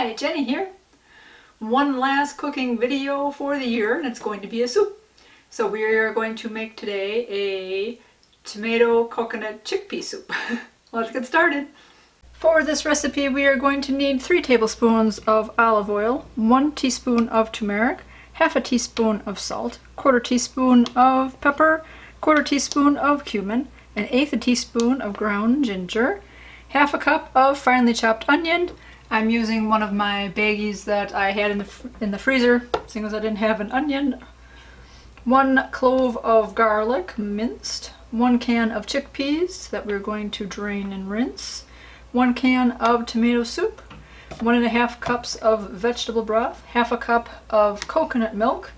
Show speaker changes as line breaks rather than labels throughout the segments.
Hi, Jenny here. One last cooking video for the year, and it's going to be a soup. So we are going to make today a tomato coconut chickpea soup. Let's get started. For this recipe we are going to need 3 tablespoons of olive oil, 1 teaspoon of turmeric, half a teaspoon of salt, 1/4 teaspoon of pepper, 1/4 teaspoon of cumin, 1/8 teaspoon of ground ginger, half a cup of finely chopped onion. I'm using one of my baggies that I had in the freezer, seeing as I didn't have an onion. 1 clove of garlic, minced. 1 can of chickpeas that we're going to drain and rinse. 1 can of tomato soup. 1½ cups of vegetable broth. Half a cup of coconut milk.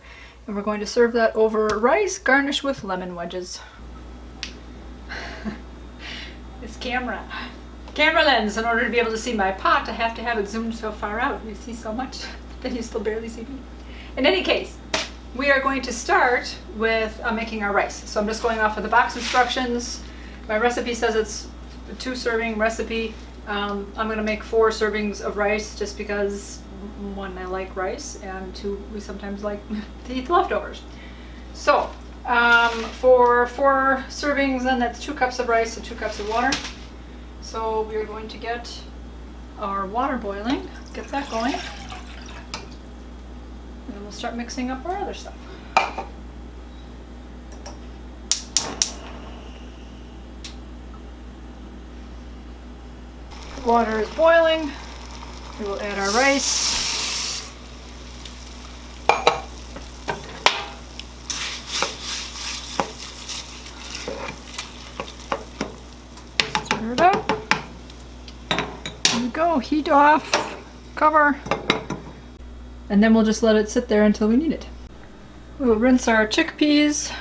And we're going to serve that over rice, garnish with lemon wedges. This camera lens, in order to be able to see my pot, I have to have it zoomed so far out. You see so much that you still barely see me. In any case, we are going to start with making our rice. So I'm just going off of the box instructions. My recipe says it's a 2-serving recipe. I'm going to make 4 servings of rice just because 1, I like rice, and 2, we sometimes like to eat the leftovers. So for 4 servings, then that's 2 cups of rice and 2 cups of water. So we're going to get our water boiling, get that going, and then we'll start mixing up our other stuff. Water is boiling. We will add our rice. Stir it up. There we go. Heat off. Cover. And then we'll just let it sit there until we need it. We will rinse our chickpeas.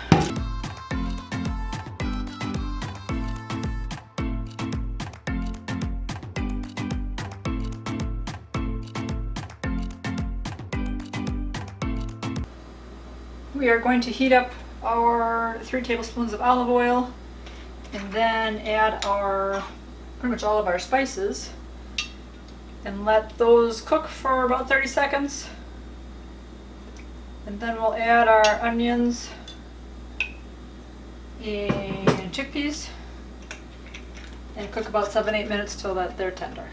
We are going to heat up our 3 tablespoons of olive oil and then add our pretty much all of our spices and let those cook for about 30 seconds. And then we'll add our onions and chickpeas and cook about 7-8 minutes till that they're tender.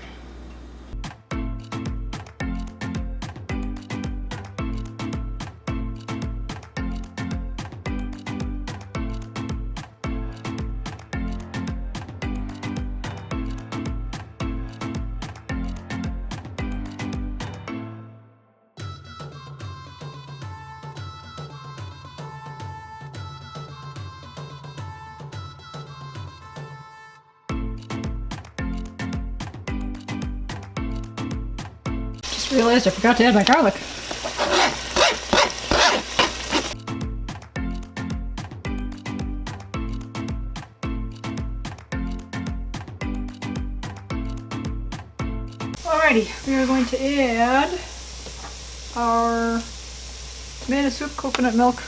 Realized I forgot to add my garlic. Alrighty, we are going to add our tomato soup, coconut milk,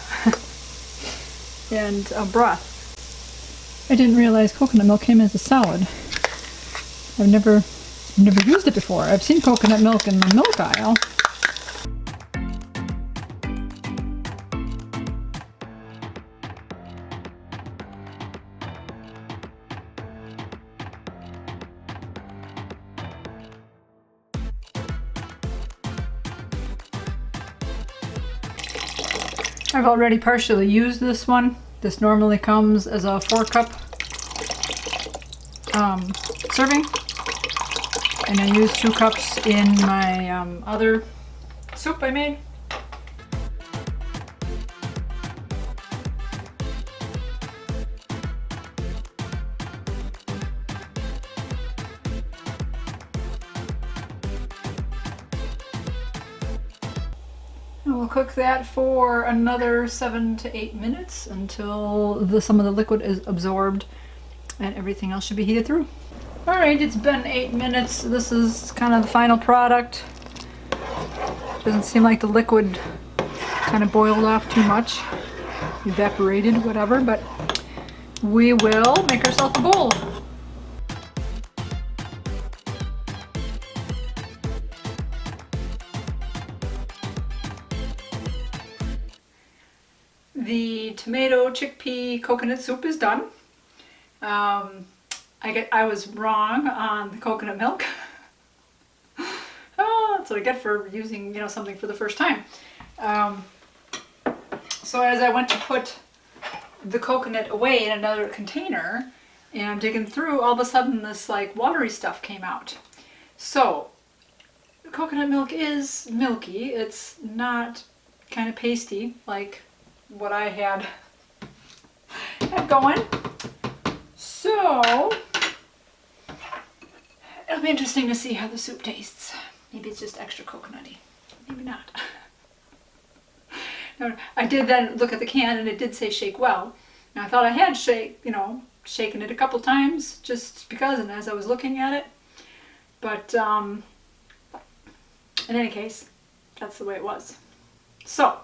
and broth. I didn't realize coconut milk came as a solid. I've never used it before. I've seen coconut milk in the milk aisle. I've already partially used this one. This normally comes as a 4-cup serving. And I used 2 cups in my other soup I made. And we'll cook that for another 7 to 8 minutes until some of the liquid is absorbed and everything else should be heated through. Alright, it's been 8 minutes. This is kind of the final product. Doesn't seem like the liquid kind of boiled off too much. Evaporated, whatever, but we will make ourselves a bowl. tomato chickpea coconut soup is done. I was wrong on the coconut milk. Oh, that's what I get for using, something for the first time. So as I went to put the coconut away in another container, and I'm digging through, all of a sudden this like watery stuff came out. So coconut milk is milky. It's not kind of pasty like what I had going. So it'll be interesting to see how the soup tastes. Maybe it's just extra coconutty. Maybe not. No, I did then look at the can and it did say shake well. Now I thought I had shaken it a couple times just because, and as I was looking at it. But in any case, that's the way it was. So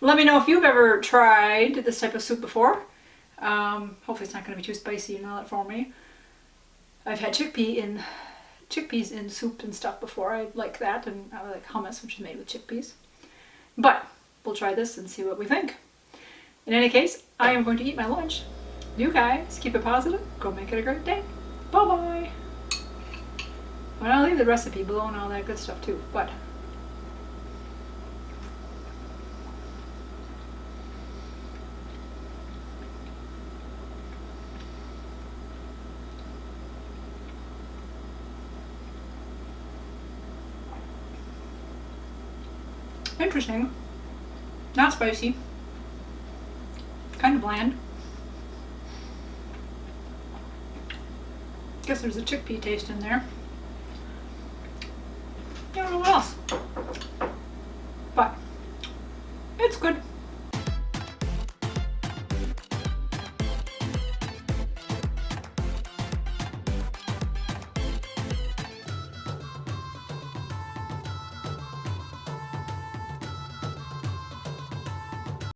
let me know if you've ever tried this type of soup before. Hopefully it's not going to be too spicy and all that for me. I've had chickpeas in soup and stuff before. I like that, and I like hummus, which is made with chickpeas. But we'll try this and see what we think. In any case, I am going to eat my lunch. You guys keep it positive. Go make it a great day. Bye-bye. Well, I'll leave the recipe below and all that good stuff too, but interesting. Not spicy. Kind of bland. Guess there's a chickpea taste in there. I don't know what else.